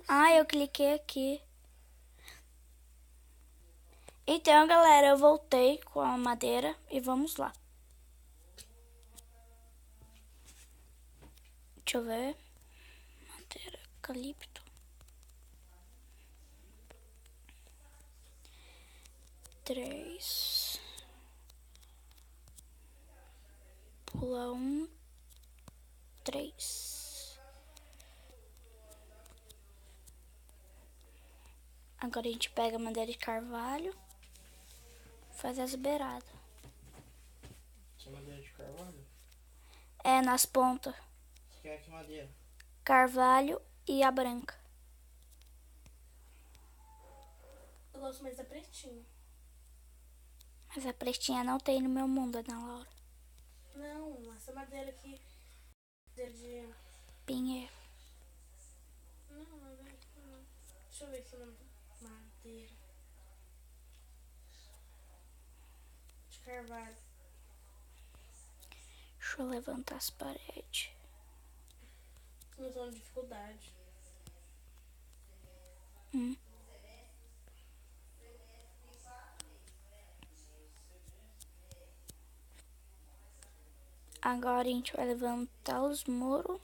Ah, eu cliquei aqui. Então, galera, eu voltei com a madeira e vamos lá. Deixa eu ver. Madeira, eucalipto. Três. Pula um. 3. Agora a gente pega a madeira de carvalho. Faz as beiradas. Essa madeira de carvalho? É, nas pontas. Você quer que madeira? Carvalho e a branca. Eu gosto mais da pretinha. Mas a pretinha não tem no meu mundo, Ana Laura. Não, essa madeira aqui. Madeira de. Pinheiro. Não, madeira. Não. Deixa eu ver se o nome. Madeira. De carvalho. Deixa eu levantar as paredes. Não tô tendo dificuldade. Agora a gente vai levantar os muros.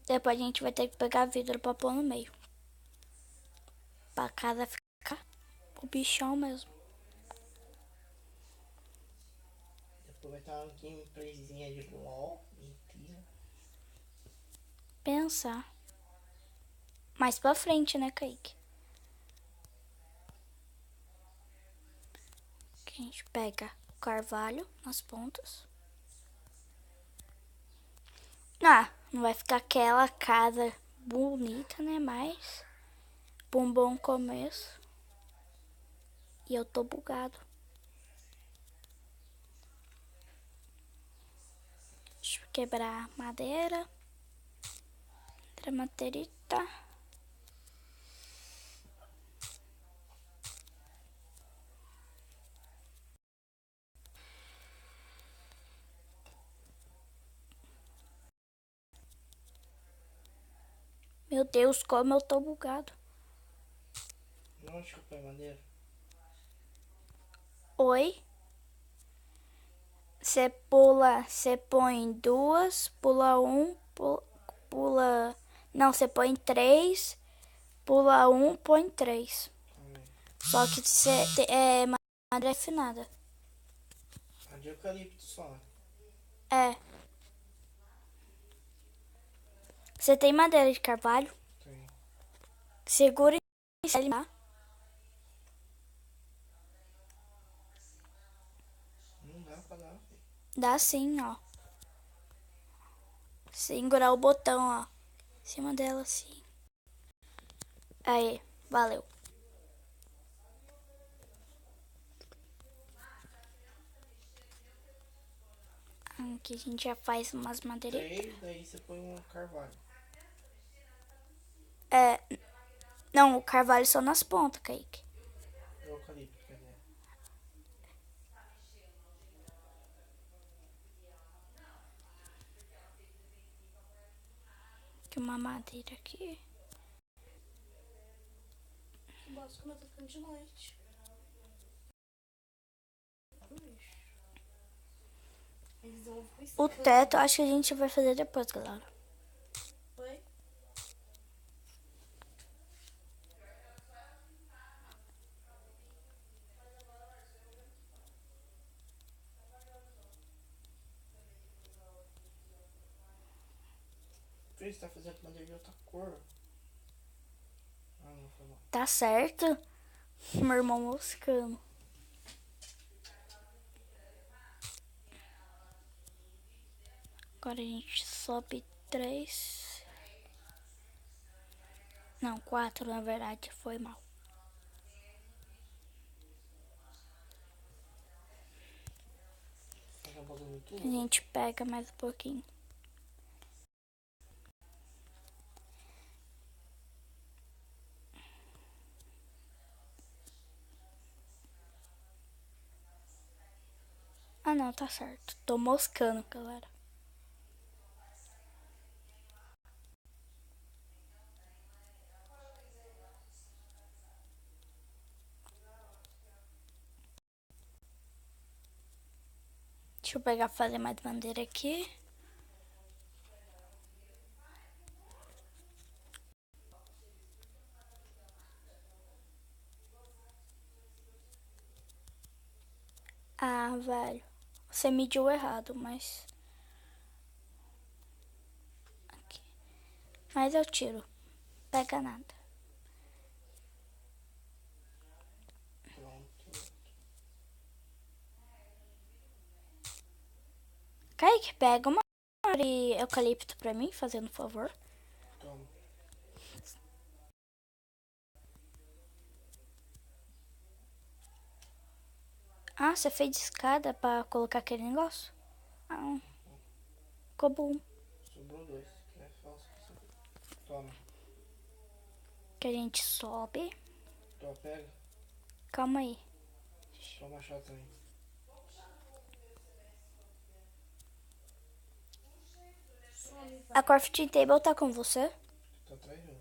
Depois a gente vai ter que pegar vidro pra pôr no meio. Pra casa ficar o bichão mesmo. Depois vai estar uma gameplayzinha de LOL. Mentira. Pensar. Mais pra frente, né, Kaique? Que a gente pega o carvalho nas pontas. Ah, não vai ficar aquela casa bonita, né? Mas um bom começo. E eu tô bugado. Deixa eu quebrar a madeira. Outra madeirita. Meu Deus, como eu tô bugado. Onde que eu ponho madeira? Oi? Você pula, você põe duas, pula um, pula... Não, você põe 3, pula um, põe 3. Só que você é madeira refinada. A de eucalipto só. É. Você tem madeira de carvalho? Tem. Segura e sai, tá? Não dá pra dar. Dá sim, ó. Segurar o botão, ó. Em cima dela, assim. Aí, valeu. Aqui a gente já faz umas madeirinhas. 3, daí você põe um carvalho. É. Não, o carvalho só nas pontas, Kaique. Eucalipto, quer dizer. Aqui uma madeira aqui. Que bosta, como eu tô ficando de noite. Eles vão ficar O teto, acho que a gente vai fazer depois, galera. Oi? Fê, você tá fazendo madeira de outra cor. Ah, não foi mal. Tá certo? Meu irmão moscando. Agora a gente sobe 3. Não, 4 na verdade, foi mal. Tá um bagulho muito A louco. gente pega mais um pouquinho. Ah não, tá certo. Tô moscando, galera. Deixa eu pegar fazer mais madeira aqui. Ah, velho. Você mediu errado, mas... Aqui. Mas eu tiro. Pega nada. Pronto. Kaique, pega uma árvore eucalipto pra mim, fazendo um favor. Toma. Ah, você fez escada pra colocar aquele negócio? Ah, ficou bom. Sobrou 2. É falso. Toma. Que a gente sobe. Toma, pega. Calma aí. Toma machado também. Some, A crafting table tá com você? Tá atrás de mim.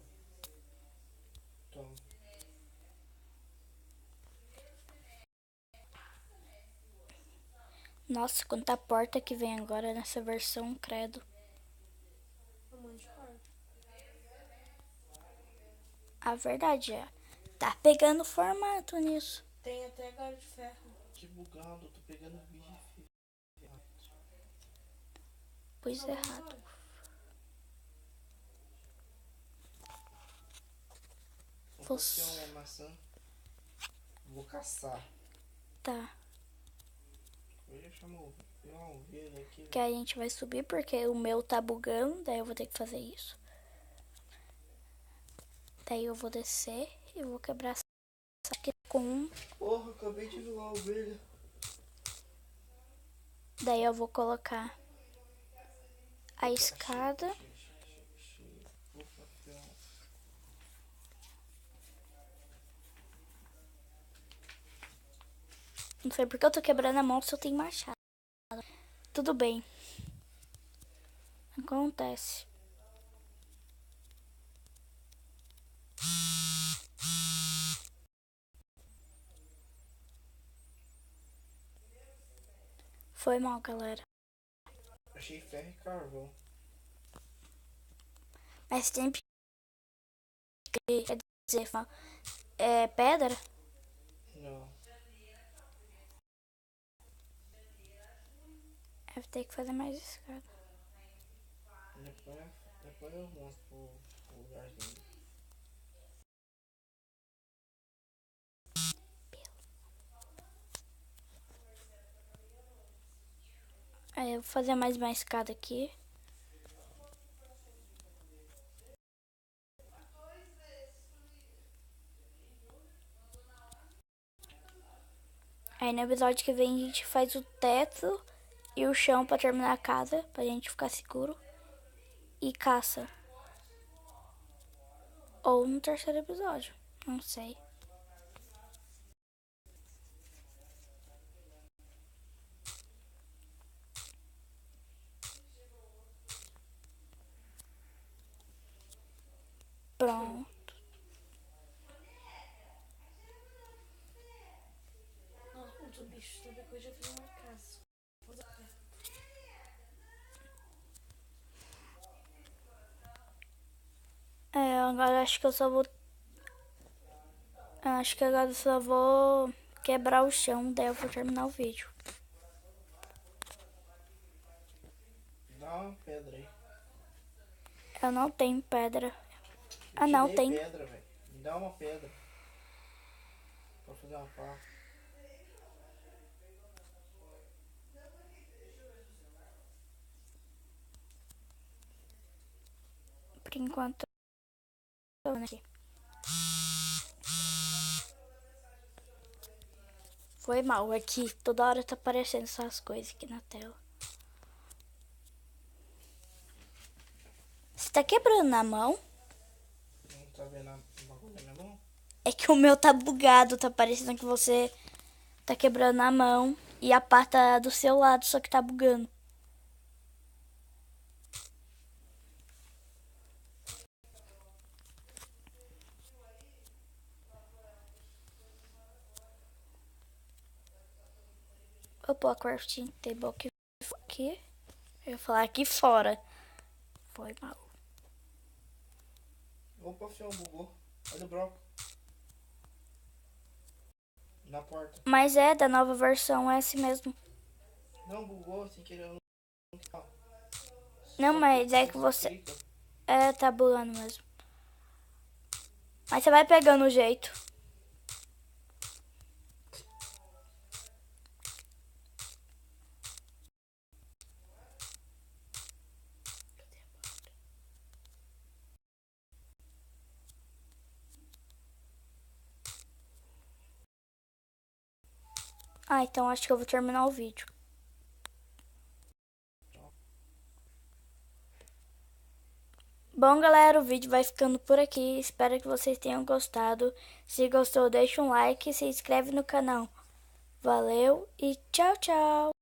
Toma. Nossa, quanta porta que vem agora nessa versão, credo. um monte de porta. A verdade é, tá pegando formato nisso. Tem até galho de ferro. Que bugado, tô pegando bife. Pus Só vamos errado. lá. Você- Você é uma maçã. Vou caçar. Tá. Eu já chamo uma ovelha aqui. Que a gente vai subir porque o meu tá bugando, daí eu vou ter que fazer isso. Daí eu vou descer e vou quebrar essa aqui com um. Porra, acabei de voar a ovelha. Daí eu vou colocar a escada. Opa, fião. Não sei porque eu tô quebrando a mão se eu tenho machado. Tudo bem. Acontece. Foi mal, galera. Achei ferro e carvão. Mas sempre que quer dizer, é pedra. Não. Deve ter que fazer mais escada. Depois eu mostro pro lugar dele. Aí eu vou fazer mais uma escada aqui. Aí no episódio que vem a gente faz o teto e o chão pra terminar a casa, pra gente ficar seguro. E caça. Ou no terceiro episódio, não sei. Pronto. Nossa, muito bicho. Toda coisa eu fiz uma casa. Usa ferro. Agora acho que eu só vou... Acho que agora eu só vou quebrar o chão, daí eu vou terminar o vídeo. Dá uma pedra aí. Eu não tenho pedra. Eu Ah, não, te dei tem. pedra, velho. Me dá uma pedra. Pra fazer uma pá. Por enquanto, eu tô aqui. Foi mal aqui. Toda hora tá aparecendo essas coisas aqui na tela. Você tá quebrando na mão? Não tá vendo o bagulho na minha mão? É que o meu tá bugado. Tá parecendo que você tá quebrando na mão. E a pá tá do seu lado, só que tá bugando. Vou pôr a crafting table aqui. aqui. Eu ia falar aqui fora. Foi mal. Opa, fião, bugou. Olha o broco. Na porta. Mas é da nova versão, é assim mesmo. Não, bugou sem querer. Não, mas é que você... Clica. É, tá bugando mesmo. Mas você vai pegando o jeito. Ah, então acho que eu vou terminar o vídeo. Bom, galera, o vídeo vai ficando por aqui. Espero que vocês tenham gostado. Se gostou, deixa um like e se inscreve no canal. Valeu e tchau, tchau!